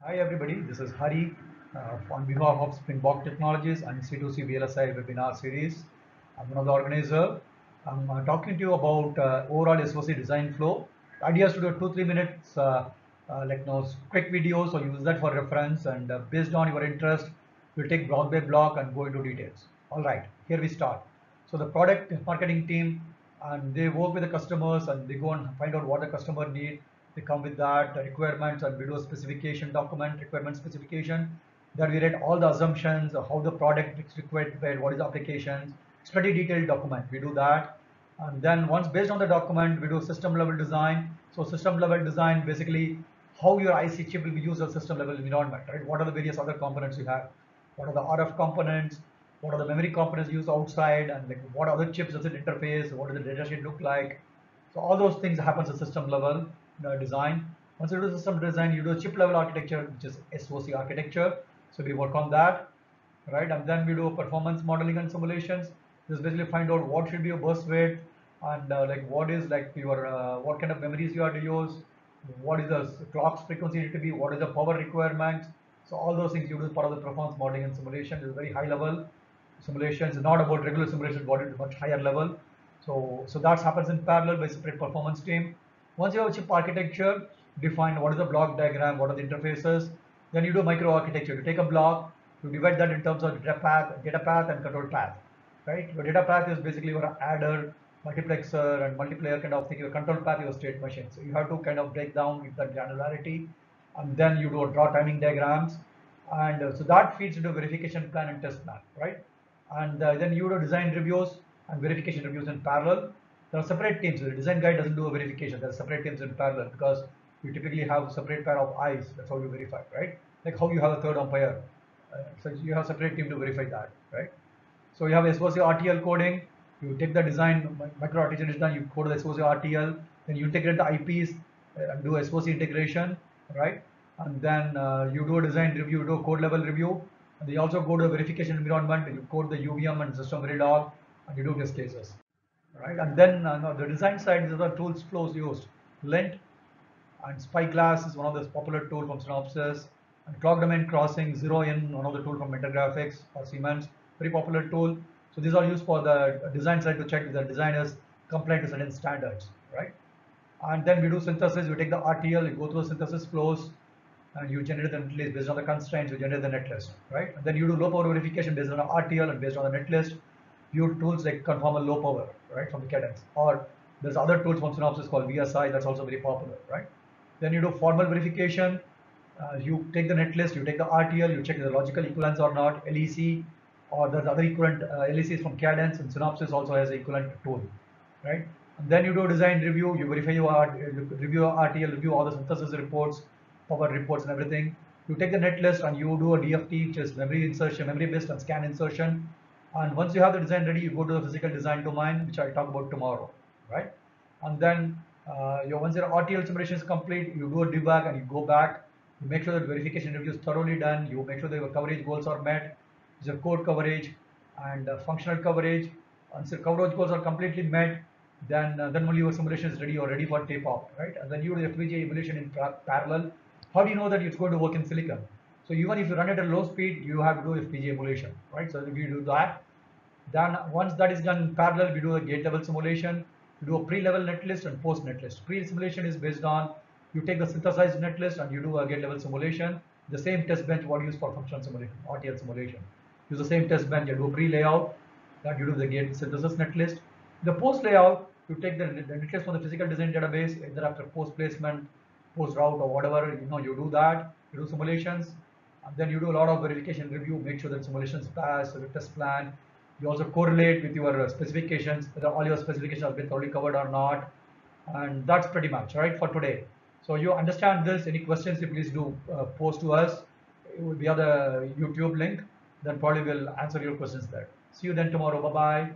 Hi everybody, this is Hari on behalf of Springbok Technologies and C2C VLSI webinar series. I'm one of the organizer. I'm talking to you about overall SOC design flow. The idea is to do 2-3 minutes quick videos, so use that for reference and based on your interest, we'll take block by block and go into details. All right, here we start. So the product marketing team and they work with the customers and they go and find out what the customer need. They come with that requirements and we do a specification document, requirement specification. Then we write all the assumptions of how the product is required, what is the applications. It's pretty detailed document. We do that. And then once based on the document, we do system level design. So system level design, basically how your IC chip will be used as system level environment, right? What are the various other components you have? What are the RF components? What are the memory components used outside? And like what other chips does it interface? What does the data sheet look like? So all those things happens at system level design. Once you do system design, you do chip level architecture, which is SOC architecture. So we work on that, right? And then we do performance modeling and simulations. Just basically find out what should be your burst rate and like what is like your what kind of memories you are to use, what is the clock frequency need to be, what is the power requirements. So all those things you do as part of the performance modeling and simulation. Is very high level simulations, not about regular simulations, but at much higher level. So that happens in parallel by separate performance team. Once you have a chip architecture, define what is the block diagram, what are the interfaces, then you do micro architecture. You take a block, you divide that in terms of data path and control path, right? Your data path is basically your adder, multiplexer and multiplayer kind of thing. Your control path, your state machine. So you have to kind of break down with that granularity, and then you do draw timing diagrams, and so that feeds into verification plan and test plan, right? And then you do design reviews and verification reviews in parallel. There are separate teams. The design guy doesn't do a verification. There are separate teams in parallel because you typically have a separate pair of eyes. That's how you verify, right? Like how you have a third umpire. So you have a separate team to verify that, right? So you have SOC RTL coding. You take the design, micro architecture design, you code the SOC RTL, then you integrate the IPs and do SOC integration, right? And then you do a design review, you do a code level review, and you also go to a verification environment, you code the UVM and system Verilog, and you do test cases, right? And then the design side, these are the tools flows used. Lint and Spyglass is one of the popular tools from Synopsys. And clock domain crossing, Zero In, one of the tool from Graphics or Siemens, very popular tool. So these are used for the design side to check if the design is compliant to certain standards, right? And then we do synthesis. We take the RTL, you go through the synthesis flows, and you generate the netlist based on the constraints. You generate the netlist, right? And then you do low power verification based on the RTL and based on the netlist. You tools like conformal low power, right, from the Cadence. Or there's other tools from Synopsys called VSI. That's also very popular, right? Then you do formal verification. You take the netlist, you take the RTL, you check the logical equivalence or not, LEC, or there's other equivalent LECs from Cadence, and Synopsys also has an equivalent tool, right? And then you do design review, you verify your review your RTL, review all the synthesis reports, power reports, and everything. You take the netlist and you do a DFT, which is memory insertion, memory based and scan insertion. And once you have the design ready, you go to the physical design domain, which I'll talk about tomorrow, right? And then once your RTL simulation is complete, you do a debug and you go back. You make sure that verification review is thoroughly done. You make sure that your coverage goals are met. Your code coverage and functional coverage. Once your coverage goals are completely met, then only your simulation is ready. You're ready for tape off, right? And then you do the FPGA emulation in parallel. How do you know that it's going to work in silicon? So even if you run it at low speed, you have to do FPGA emulation, right? So if you do that, then once that is done in parallel, we do a gate level simulation. We do a pre-level netlist and post netlist. Pre-simulation is based on you take the synthesized netlist and you do a gate level simulation. The same test bench what you use for functional simulation, RTL simulation. Use the same test bench, you do a pre-layout, that you do the gate synthesis netlist. The post layout, you take the netlist from the physical design database, either after post placement, post route or whatever, you do that, you do simulations, and then you do a lot of verification review, make sure that simulations pass, the test plan. You also correlate with your specifications, whether all your specifications have been thoroughly covered or not. And that's pretty much, right, for today. So you understand this, any questions, you please do post to us via the YouTube link, then probably we'll answer your questions there. See you then tomorrow, bye-bye.